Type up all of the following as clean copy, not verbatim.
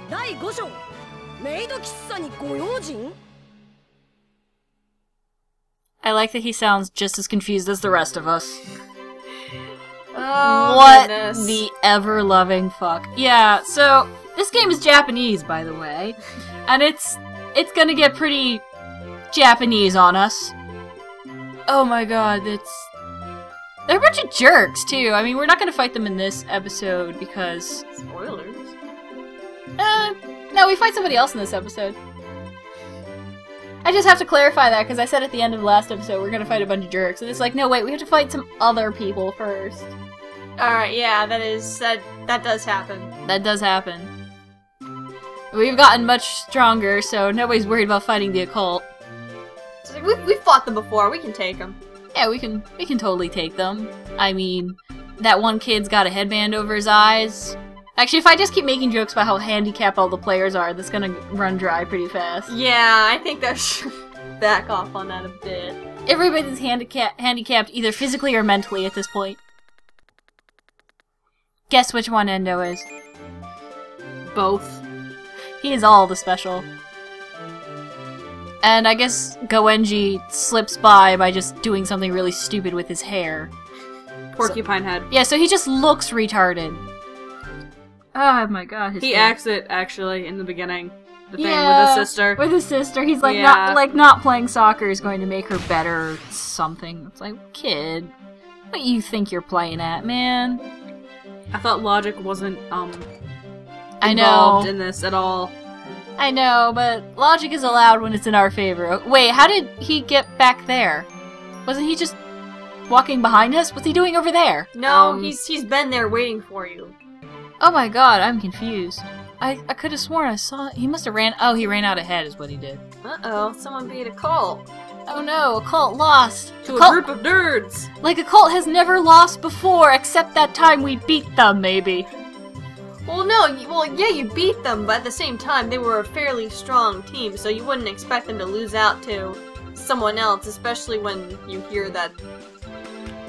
第5章メイド喫茶にご用心 I like that he sounds just as confused as the rest of us. Oh, what goodness. the ever-loving fuck. Yeah, so, this game is Japanese, by the way. And it's gonna get pretty Japanese on us. Oh my god, they're a bunch of jerks, too. I mean, we're not gonna fight them in this episode, because... Spoilers? No, we fight somebody else in this episode. I just have to clarify that, because I said at the end of the last episode we're gonna fight a bunch of jerks, and it's like, no, wait, we have to fight some other people first. Alright, yeah, that does happen. That does happen. We've gotten much stronger, so nobody's worried about fighting the occult. So, like, we've fought them before, we can take them. Yeah, we can totally take them. I mean, that one kid's got a headband over his eyes. Actually, if I just keep making jokes about how handicapped all the players are, that's gonna run dry pretty fast. Yeah, I think that should back off on that a bit. Everybody's handicapped either physically or mentally at this point. Guess which one Endo is. Both. He is all the special. And I guess Goenji slips by just doing something really stupid with his hair. Porcupine head. Yeah, so he just looks retarded. Oh my god, his He hair. acts it, actually, in the beginning. The thing with his sister. With his sister. He's like, Yeah. not playing soccer is going to make her better or something. It's like, kid, what you think you're playing at, man? I thought logic wasn't, I involved know. in this at all. I know, but logic is allowed when it's in our favor. Wait, how did he get back there? Wasn't he just walking behind us? What's he doing over there? No, he's been there waiting for you. Oh my god, I'm confused. I could have sworn I saw... He must have ran... Oh, he ran out ahead is what he did. Uh-oh, someone beat a cult. Oh no, a cult lost. To a Cult- group of nerds. Like a cult has never lost before, except that time we beat them, maybe. Well, no, yeah, you beat them, but at the same time, they were a fairly strong team, so you wouldn't expect them to lose out to someone else, especially when you hear that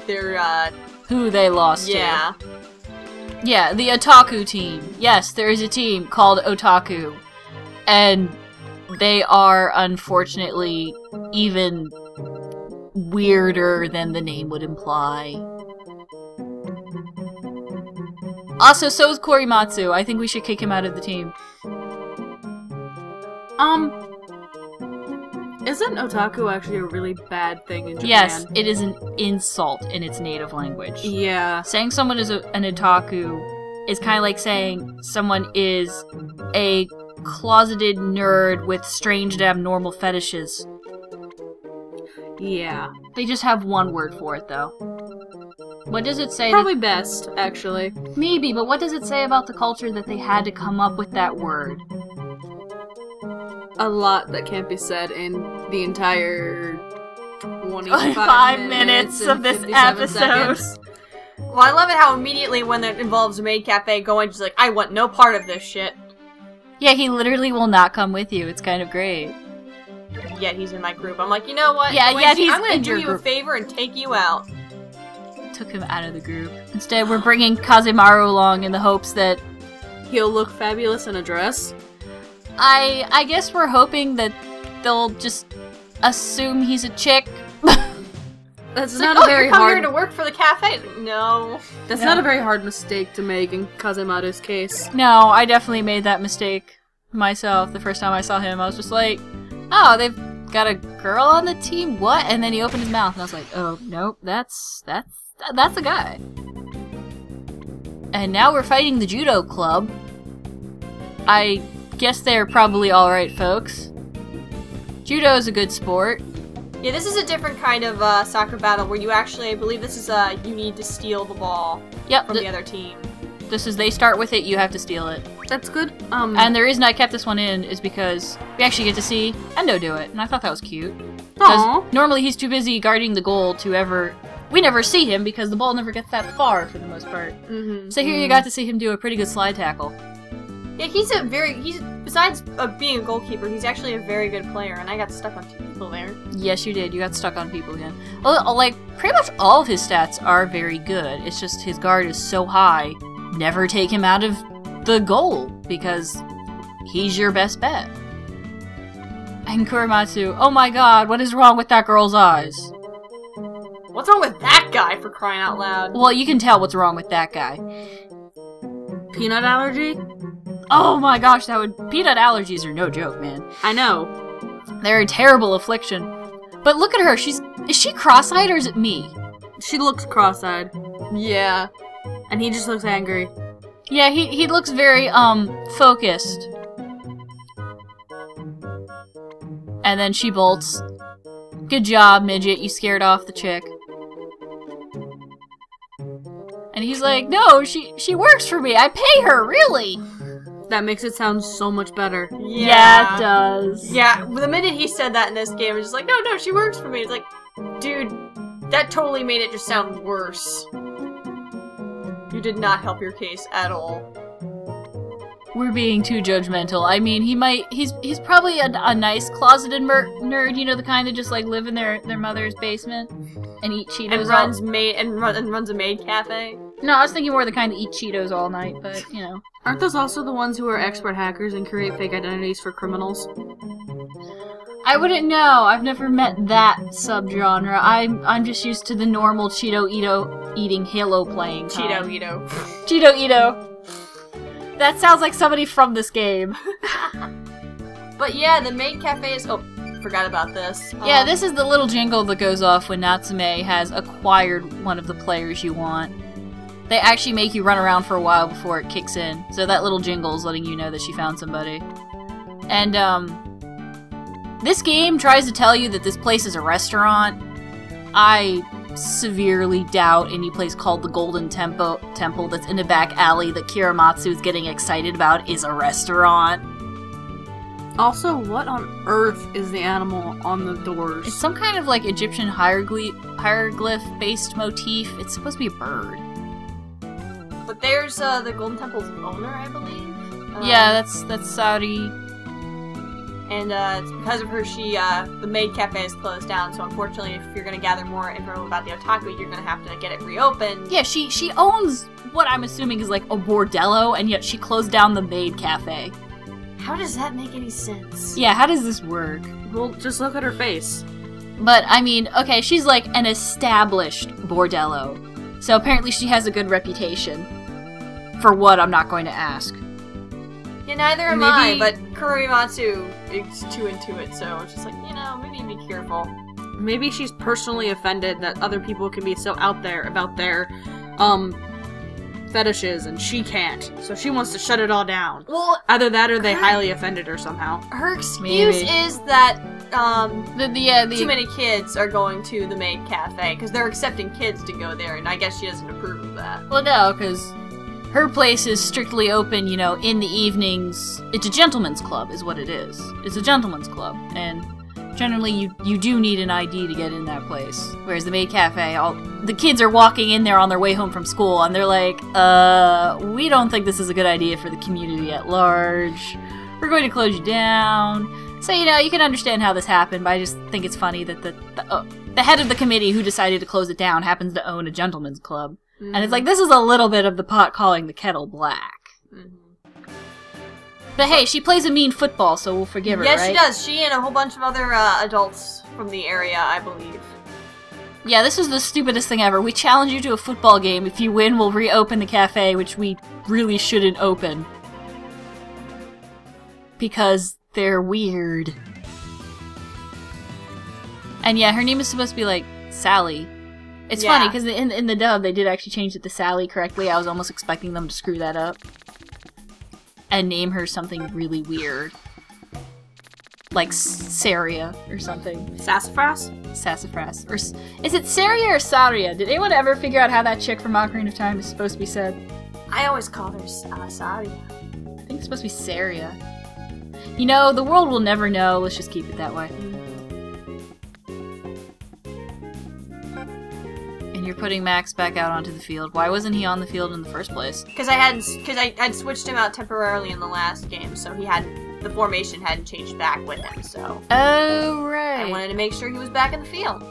they're, Who they lost yeah. to. Yeah, the Otaku team. Yes, there is a team called Otaku. And they are, unfortunately, even weirder than the name would imply. Also, so is Korimatsu. I think we should kick him out of the team. Isn't otaku actually a really bad thing in Japan? Yes, it is an insult in its native language. Yeah. Saying someone is an otaku is kind of like saying someone is a closeted nerd with strange and abnormal fetishes. Yeah. They just have one word for it, though. What does it say? Probably best, actually. Maybe, but what does it say about the culture that they had to come up with that word? A lot that can't be said in the entire 25 minutes of this episode. Seconds. Well, I love it how immediately when it involves Maid Cafe going, just like, I want no part of this shit. Yeah, he literally will not come with you. It's kind of great. Yet he's in my group. I'm like, you know what? Yeah, Wendy, yet he's I'm gonna in do your you group. a favor and take you out. Took him out of the group. Instead, we're bringing Kazemaru along in the hopes that He'll look fabulous in a dress. I guess we're hoping that they'll just assume he's a chick. That's It's not like, a very you're coming hard. here to work for the cafe. No, that's No. not a very hard mistake to make in Kazemaru's case. No, I definitely made that mistake myself the first time I saw him. I was just like, oh, they've got a girl on the team? What? And then he opened his mouth and I was like, oh, nope, that's a guy. And now we're fighting the judo club. I guess they're probably alright folks. Judo is a good sport. Yeah, this is a different kind of soccer battle where you actually, I believe this is you need to steal the ball Yep, from the other team. this is, they start with it, you have to steal it. That's good. And the reason I kept this one in is because we actually get to see Endo do it, and I thought that was cute. Because normally he's too busy guarding the goal to ever... We never see him because the ball never gets that far for the most part. So here you got to see him do a pretty good slide tackle. Yeah, he's besides being a goalkeeper, he's actually a very good player, and I got stuck on 2 people there. Yes, you did. You got stuck on people again. Well, like, pretty much all of his stats are very good. It's just his guard is so high. Never take him out of the goal, because he's your best bet. And Kurimatsu, oh my god, what is wrong with that girl's eyes? What's wrong with that guy, for crying out loud? Well, you can tell what's wrong with that guy. Peanut allergy? Oh my gosh, peanut allergies are no joke, man. I know. They're a terrible affliction. But look at her, is she cross-eyed or is it me? She looks cross-eyed. Yeah. And he just looks angry. Yeah, he looks very, focused. And then she bolts. Good job, midget, you scared off the chick. And he's like, no, she works for me, I pay her, really! That makes it sound so much better. Yeah, it does. Yeah, the minute he said that in this game, I was just like, no, she works for me. It's like, dude, that totally made it just sound worse. You did not help your case at all. We're being too judgmental. I mean, he's probably a nice closeted nerd, you know, the kind that just like live in their mother's basement and eat Cheetos. And runs a maid cafe. No, I was thinking more the kind that eat Cheetos all night, but you know. Aren't those also the ones who are expert hackers and create fake identities for criminals? I wouldn't know. I've never met that subgenre. I'm just used to the normal Cheeto eating Halo playing kind. Cheeto Ito. That sounds like somebody from this game. But yeah, the maid cafe is... Oh, forgot about this. Yeah, this is the little jingle that goes off when Natsume has acquired one of the players you want. They actually make you run around for a while before it kicks in. So that little jingle is letting you know that she found somebody. And, this game tries to tell you that this place is a restaurant. I severely doubt any place called the Golden Temple that's in a back alley that Kiramatsu is getting excited about is a restaurant. Also, what on earth is the animal on the doors? It's some kind of like Egyptian hieroglyph-based motif. It's supposed to be a bird. But there's the Golden Temple's owner, I believe. Yeah, that's Saudi. And it's because of her, the maid cafe is closed down, so unfortunately if you're going to gather more info about the otaku, you're going to have to get it reopened. Yeah, she owns what I'm assuming is like a bordello, and yet she closed down the maid cafe. How does that make any sense? Yeah, how does this work? Well, just look at her face. But, I mean, okay, she's like an established bordello, so apparently she has a good reputation. For what, I'm not going to ask. Yeah, neither am I, but Kurimatsu is too into it, so it's just like, you know, maybe be careful. Maybe she's personally offended that other people can be so out there about their, fetishes, and she can't. So she wants to shut it all down. Well, either that or they highly offended her somehow. Her excuse is that, too many kids are going to the maid cafe, because they're accepting kids to go there, and I guess she doesn't approve of that. Well, no, because her place is strictly open, you know, in the evenings. It's a gentleman's club, is what it is. It's a gentleman's club, and generally you do need an ID to get in that place. Whereas the maid cafe, the kids are walking in there on their way home from school, and they're like, we don't think this is a good idea for the community at large. We're going to close you down. So, you know, you can understand how this happened, but I just think it's funny that the head of the committee who decided to close it down happens to own a gentleman's club. Mm-hmm. And it's like, this is a little bit of the pot calling the kettle black. Mm-hmm. But hey, she plays a mean football, so we'll forgive her, right? Yes, she does. She and a whole bunch of other adults from the area, I believe. Yeah, this is the stupidest thing ever. We challenge you to a football game. If you win, we'll reopen the cafe, which we really shouldn't open. Because they're weird. And yeah, her name is supposed to be like Sally. It's funny, because in the dub, they did actually change it to Sally correctly. I was almost expecting them to screw that up. And name her something really weird. Like Saria or something. Sassafras? Sassafras. Or, is it Saria or Saria? Did anyone ever figure out how that chick from Ocarina of Time is supposed to be said? I always call her Saria. I think it's supposed to be Saria. You know, the world will never know. Let's just keep it that way. And you're putting Max back out onto the field. Why wasn't he on the field in the first place? Because I'd switched him out temporarily in the last game, so the formation hadn't changed back with him, so. Oh, right. I wanted to make sure he was back in the field.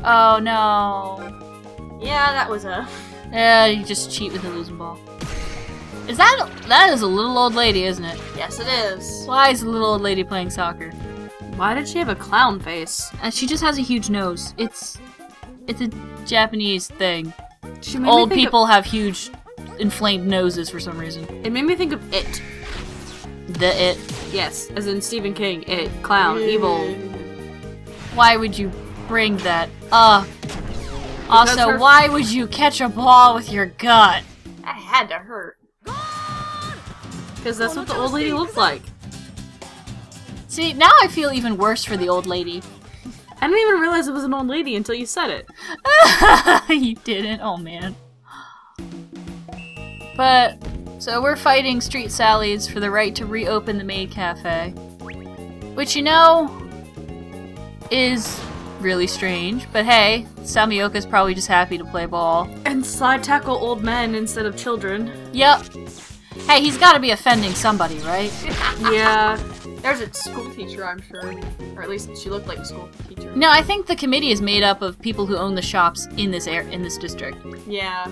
Oh, no. Yeah, that was a... Yeah, you just cheat with the losing ball. Is that is a little old lady, isn't it? Yes, it is. Why is the little old lady playing soccer? Why did she have a clown face? She just has a huge nose. It's a Japanese thing. She made Old me think people have huge, inflamed noses for some reason. It made me think of It. It. Yes, as in Stephen King. It. Clown. Evil. Why would you bring that up? Also, why would you catch a ball with your gut? That had to hurt. Because that's what the old lady looks like. See, now I feel even worse for the old lady. I didn't even realize it was an old lady until you said it. You didn't? Oh, man. But, so we're fighting Street Sallies for the right to reopen the Maid Cafe. Which, you know, is really strange. But hey, Samioka's probably just happy to play ball. And slide tackle old men instead of children. Yep. Hey, he's gotta be offending somebody, right? Yeah. There's a school teacher, I'm sure. Or at least she looked like a school teacher. No, I think the committee is made up of people who own the shops in this district. Yeah.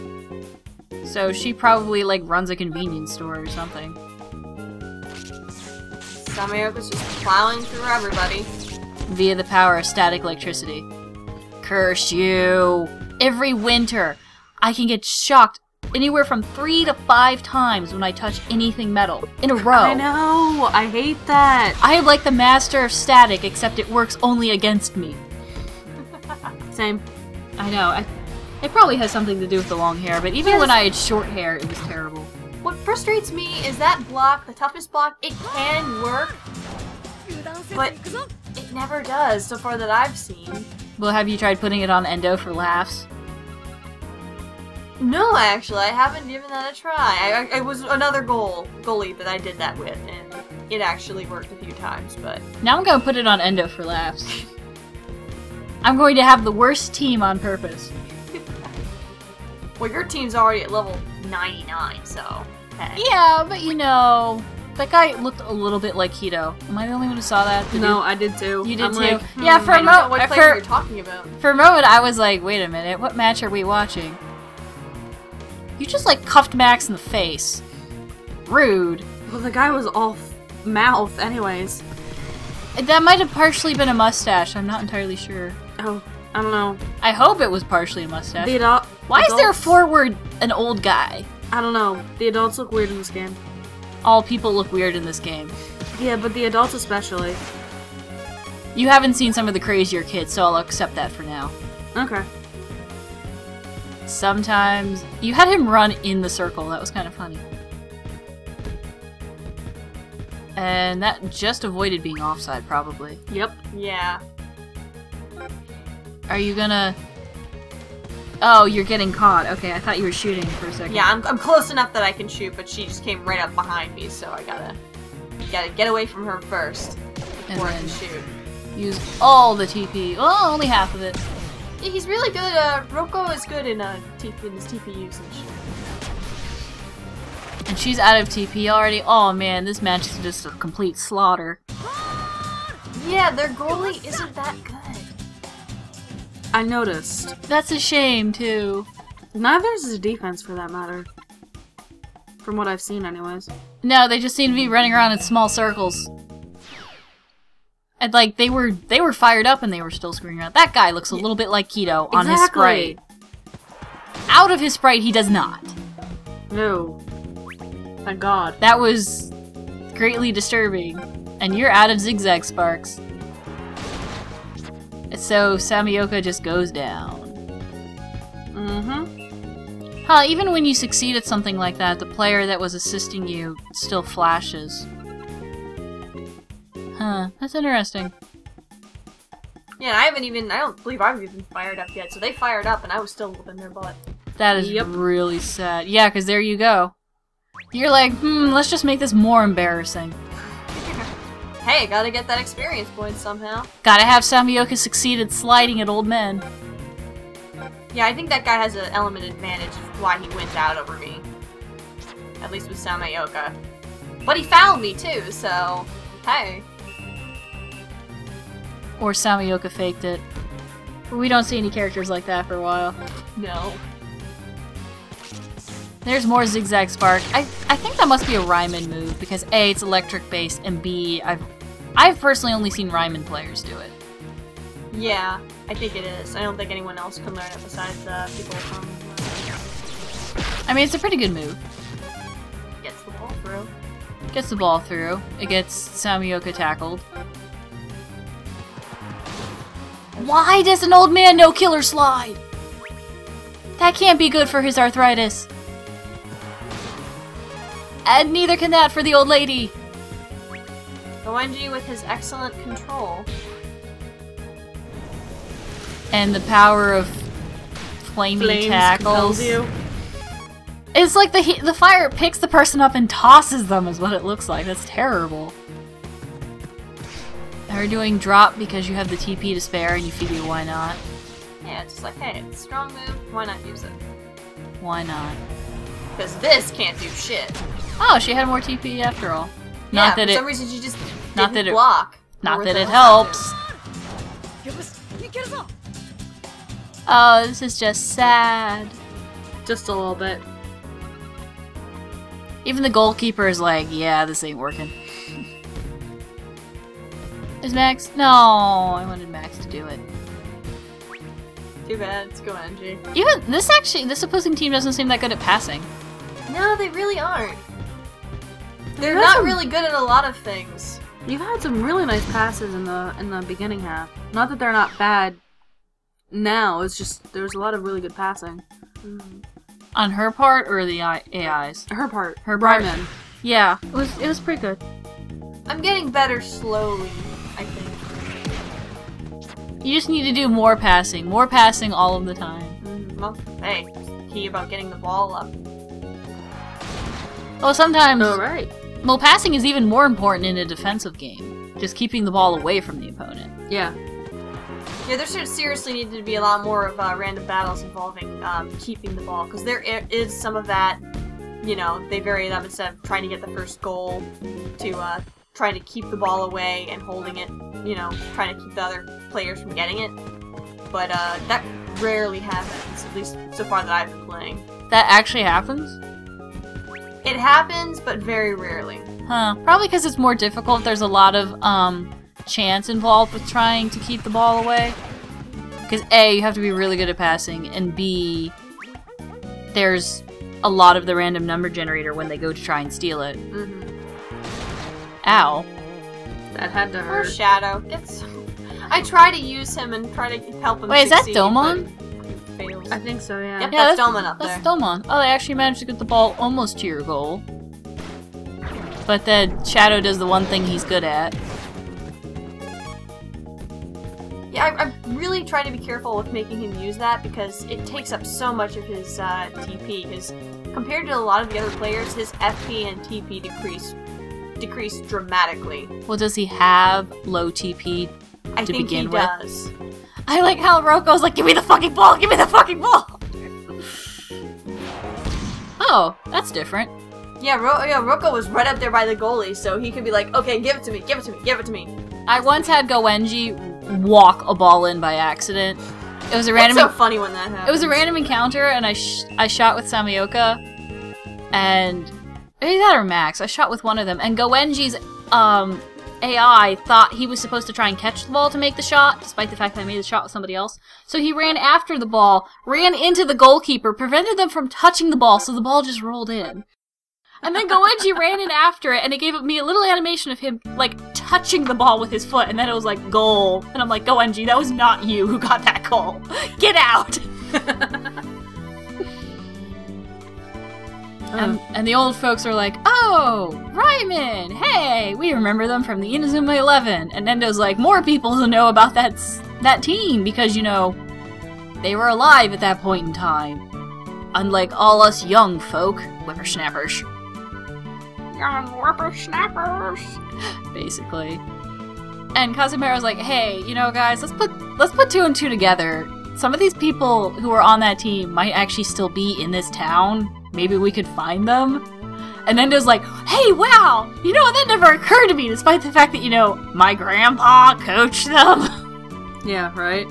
So she probably, like, runs a convenience store or something. Samioka's just plowing through everybody. Via the power of static electricity. Curse you! Every winter, I can get shocked anywhere from 3 to 5 times when I touch anything metal in a row. I know! I hate that! I am like the master of static, except it works only against me. Same. I know. It probably has something to do with the long hair, but even when I had short hair, it was terrible. What frustrates me is that block, the toughest block, it can work, but it never does so far that I've seen. Well, have you tried putting it on Endo for laughs? No, actually, I haven't given that a try. It was another goalie that I did that with, and it actually worked a few times, but... Now I'm gonna put it on Endo for laughs. I'm going to have the worst team on purpose. Well, your team's already at level 99, so... Hey. Yeah, but you know... That guy looked a little bit like Hito. Am I the only one who saw that? No, I did too. You did I'm too? like, Yeah, for I don't know what player you're talking about. For a moment, I was like, wait a minute, what match are we watching? You just, like, cuffed Max in the face. Rude. Well, the guy was all mouth anyways. That might have partially been a mustache, I'm not entirely sure. Oh, I don't know. I hope it was partially a mustache. The Why is there forward an old guy? I don't know. The adults look weird in this game. All people look weird in this game. Yeah, but the adults especially. You haven't seen some of the crazier kids, so I'll accept that for now. Okay. Sometimes... You had him run in the circle, that was kind of funny. And that just avoided being offside, probably. Yep. Yeah. Are you gonna... Oh, you're getting caught. Okay, I thought you were shooting for a second. Yeah, I'm close enough that I can shoot, but she just came right up behind me, so I gotta get away from her first before I can shoot. Use all the TP. Oh, only half of it. Yeah, he's really good. Roko is good in his TP usage. And she's out of TP already. Oh man, this match is just a complete slaughter. Yeah, their goalie isn't that good. I noticed. That's a shame, too. Neither's his defense, for that matter. From what I've seen, anyways. No, they just seem to be running around in small circles. And, like, they were fired up and they were still screwing around. That guy looks a little bit like Keto on his sprite. Out of his sprite, he does not. No. Thank God. That was greatly disturbing. And you're out of zigzag sparks. So Samioka just goes down. Mm-hmm. Huh, even when you succeed at something like that, the player that was assisting you still flashes. Huh, that's interesting. Yeah, I don't believe I've even fired up yet, so they fired up and I was still whooping their butt. That is really sad. Yeah, because there you go. You're like, let's just make this more embarrassing. Hey, gotta get that experience point somehow. Gotta have Samioka succeed at sliding at old men. Yeah, I think that guy has an element advantage of why he went out over me. At least with Samioka. But he fouled me too, so hey. Or Samioka faked it. We don't see any characters like that for a while. No. There's more Zigzag Spark. I think that must be a Ryman move, because A, it's electric based, and B, I've personally only seen Ryman players do it. Yeah, I think it is. I don't think anyone else can learn it besides people from... I mean, it's a pretty good move. Gets the ball through. Gets the ball through. It gets Samioka tackled. Why does an old man know Killer Slide? That can't be good for his arthritis. And neither can that for the old lady. Goenji with his excellent control. And the power of flamey tackles. You. It's like the fire picks the person up and tosses them is what it looks like. That's terrible. They're doing drop because you have the TP to spare and you figure why not. Yeah, it's just like, hey, it's a strong move, why not use it? Why not? Because this can't do shit. Oh, she had more TP after all. Not that for it. some reason she just not didn't that it- block. Not Or that with it the- helps. Oh, this is just sad. Just a little bit. Even the goalkeeper is like, yeah, this ain't working. Is Max? No, I wanted Max to do it. Too bad, it's Goenji. Even this opposing team doesn't seem that good at passing. No, they really aren't. They're That's not some- really good at a lot of things. You've had some really nice passes in the beginning half. Not that they're not bad now, it's just there's a lot of really good passing. On her part or the AI's? Her part. Her part. Bryman. Yeah, it was pretty good. I'm getting better slowly, I think. You just need to do more passing all of the time. Well, hey, key about getting the ball up. Well, sometimes, Alright. well, passing is even more important in a defensive game. Just keeping the ball away from the opponent. Yeah. Yeah, there should seriously need to be a lot more of random battles involving keeping the ball, because there is some of that, you know, they vary it up instead of trying to get the first goal to trying to keep the ball away and holding it, you know, trying to keep the other players from getting it. But that rarely happens, at least so far that I've been playing. That actually happens? It happens, but very rarely. Huh. Probably because it's more difficult. There's a lot of, chance involved with trying to keep the ball away. Because A, you have to be really good at passing, and B, there's a lot of the random number generator when they go to try and steal it. Ow. That had to Or hurt. Shadow. I try to use him and try to help him Wait, is that succeed, Domon? but he fails. I think so, yeah. Yep, Yeah, that's Domon up there. That's Domon. Oh, they actually managed to get the ball almost to your goal. But then Shadow does the one thing he's good at. Yeah, I'm really trying to be careful with making him use that because it takes up so much of his TP. Because compared to a lot of the other players, his FP and TP decrease dramatically. Well, does he have low TP I to think he begin with? does. I like how Roko's like, give me the fucking ball! Give me the fucking ball! Oh, that's different. Yeah, Roko was right up there by the goalie, so he could be like, okay, give it to me, give it to me, give it to me. I once had Goenji walk a ball in by accident. It was a random. It's so funny when that happens. It was a random encounter, and I shot with Samioka, and maybe that or Max. I shot with one of them, and Goenji's AI thought he was supposed to try and catch the ball to make the shot, despite the fact that I made the shot with somebody else. So he ran after the ball, ran into the goalkeeper, prevented them from touching the ball, so the ball just rolled in. And then Goenji ran in after it, and it gave me a little animation of him, like, touching the ball with his foot, and then it was like, goal. And I'm like, Goenji, that was not you who got that goal. Get out! And the old folks are like, oh, Ryman! Hey, we remember them from the Inazuma 11. And Nendo's like, more people who know about that team, because, you know, they were alive at that point in time. Unlike all us young folk, whippersnappers. Young whippersnappers! Basically. And Kazumero's like, hey, you know, guys, let's put two and two together. Some of these people who are on that team might actually still be in this town. Maybe we could find them. And Nendo's like, hey, wow! You know, that never occurred to me, despite the fact that, you know, my grandpa coached them. Yeah, right?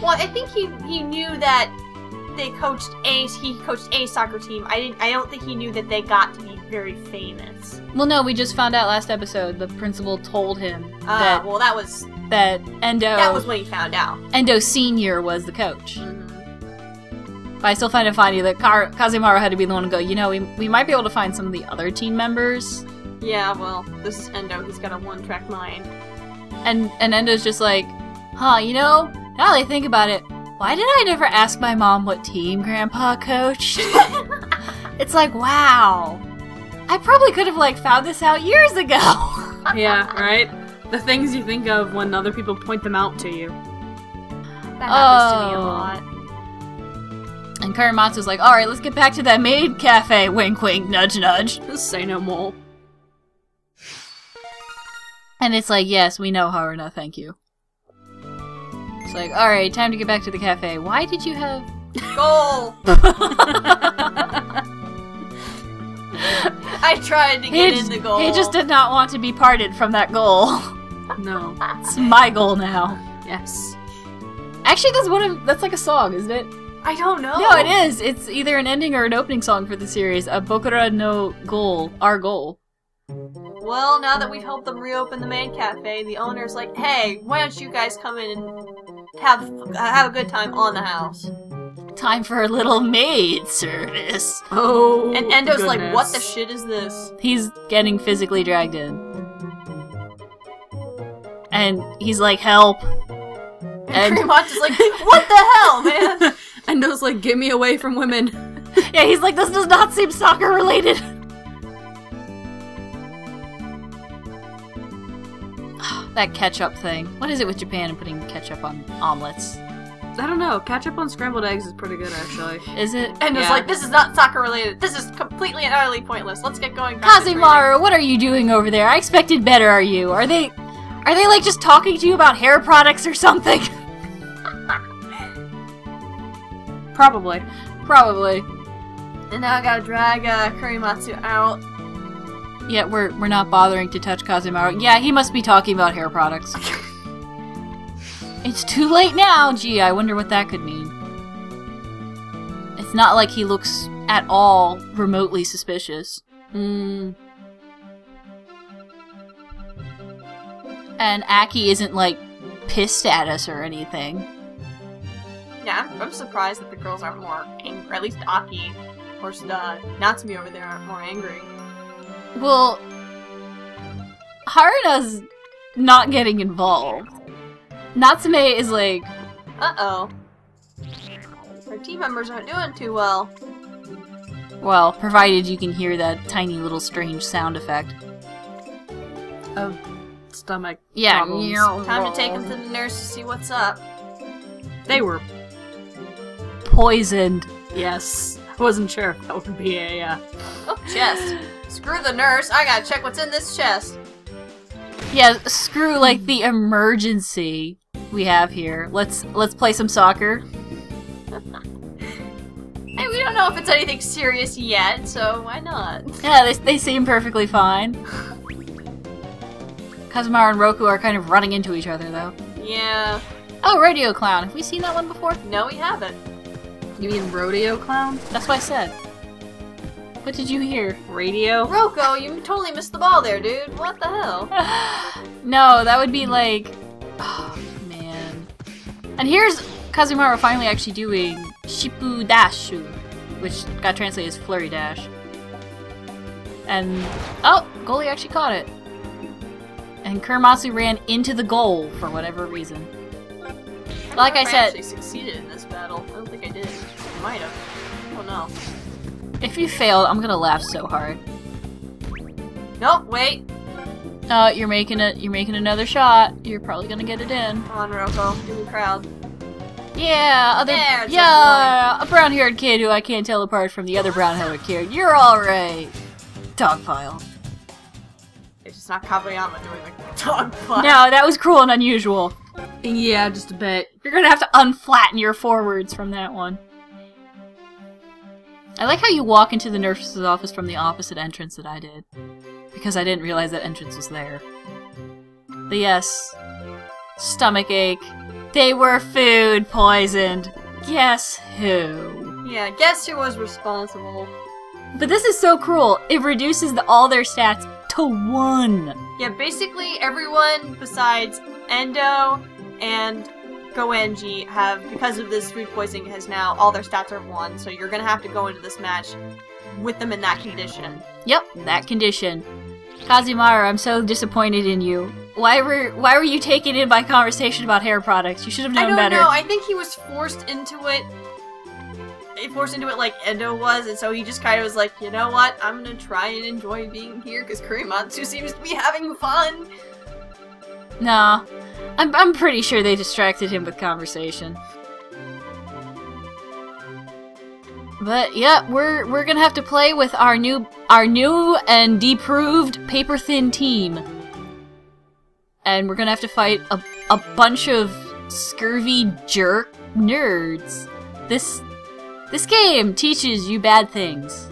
Well, I think he knew that he coached a soccer team. I don't think he knew that they got to be very famous. Well, no, we just found out last episode. The principal told him Well, that was Endo. That was when he found out. Endo Senior was the coach. Mm-hmm. But I still find it funny that Kazemaru had to be the one to go, you know, we might be able to find some of the other team members. Yeah, well, this is Endo. He's got a one-track mind. And Endo's just like, huh, you know, now that I think about it, why did I never ask my mom what team Grandpa coached? It's like, wow. I probably could have, like, found this out years ago. Yeah, right? The things you think of when other people point them out to you. That happens to me a lot. And Karamatsu's like, alright, let's get back to that Maid Cafe. Wink, wink, nudge, nudge. Just say no more. And it's like, yes, we know, Haruna, thank you. It's like, alright, time to get back to the cafe. Why did you have... Goal! I tried to get in the goal. He just did not want to be parted from that goal. No. It's my goal now. Yes. Actually, that's like a song, isn't it? I don't know. No, it is. It's either an ending or an opening song for the series. Bokura no goal. Our goal. Well, now that we've helped them reopen the main cafe, the owner's like, hey, why don't you guys come in and have a good time on the house? Time for a little maid service. Oh, And Endo's goodness. like, what the shit is this? He's getting physically dragged in. And he's like, help. And Kurimatsu's like, what the hell, man? Endo's like, get me away from women. Yeah, he's like, this does not seem soccer related. That ketchup thing. What is it with Japan and putting ketchup on omelets? I don't know. Ketchup on scrambled eggs is pretty good, actually. Is it? Endo's Yeah. like, this is not soccer related. This is completely and utterly pointless. Let's get going back to training." Kazemaru, what are you doing over there? I expected better, are you? Are they like just talking to you about hair products or something? Probably. Probably. And now I gotta drag Kurimatsu out. Yet we're not bothering to touch Kazemaru. Yeah, he must be talking about hair products. It's too late now! Gee, I wonder what that could mean. It's not like he looks at all remotely suspicious. Hmm. And Aki isn't, like, pissed at us or anything. Yeah, I'm surprised that the girls aren't more angry. Or at least Aki or Natsumi over there aren't more angry. Well, Haruna's not getting involved. Natsume is like, Uh-oh. Our team members aren't doing too well. well, provided you can hear that tiny little strange sound effect. Of stomach Yeah. problems. Time to take them to the nurse to see what's up. They were, Poisoned. yes. I wasn't sure if that would be a, Oh, chest. Screw the nurse. I gotta check what's in this chest. Yeah, screw, like, the emergency we have here. Let's play some soccer. Hey, we don't know if it's anything serious yet, so why not? Yeah, they seem perfectly fine. Kazemaru and Roku are kind of running into each other, though. Yeah. Oh, Radio Clown. Have we seen that one before? No, we haven't. you mean rodeo clown? That's what I said. What did you hear? Radio? Rocco, you totally missed the ball there, dude. What the hell? No, that would be like... Oh, man. And here's Kazemaru finally actually doing Shippu Dashu, which got translated as Flurry Dash. And... Oh! Goalie actually caught it. And Kurimatsu ran into the goal for whatever reason. Like I I said... actually succeeded in this battle. I don't think I did. I might have. Oh no. If you failed, I'm gonna laugh so hard. Nope, wait. You're making another shot. You're probably gonna get it in. Come on, Rocco. Do me proud. Yeah, There's a brown-haired kid who I can't tell apart from the other brown-haired kid. You're all right. Dog file. It's just not Kawayama doing the dog fight. No, that was cruel and unusual. Yeah, just a bit. You're gonna have to unflatten your forwards from that one. I like how you walk into the nurse's office from the opposite entrance that I did. Because I didn't realize that entrance was there. But yes. Stomach ache. They were food poisoned. Guess who? Yeah, guess who was responsible? But this is so cruel. It reduces all their stats to 1. Yeah, basically everyone besides Endo and Goenji have, because of this food poisoning, has now all their stats are 1. So you're gonna have to go into this match with them in that condition. Yep, that condition. Kazumara, I'm so disappointed in you. Why were you taken in by conversation about hair products? You should have known better. I don't know. I think he was forced into it. Like Endo was, and so he just kind of was like, you know what? I'm gonna try and enjoy being here because Kurimatsu seems to be having fun. Nah, I'm pretty sure they distracted him with conversation. But yeah, we're gonna have to play with our new and deproved paper thin team, and we're gonna have to fight a bunch of scurvy jerk nerds. This game teaches you bad things.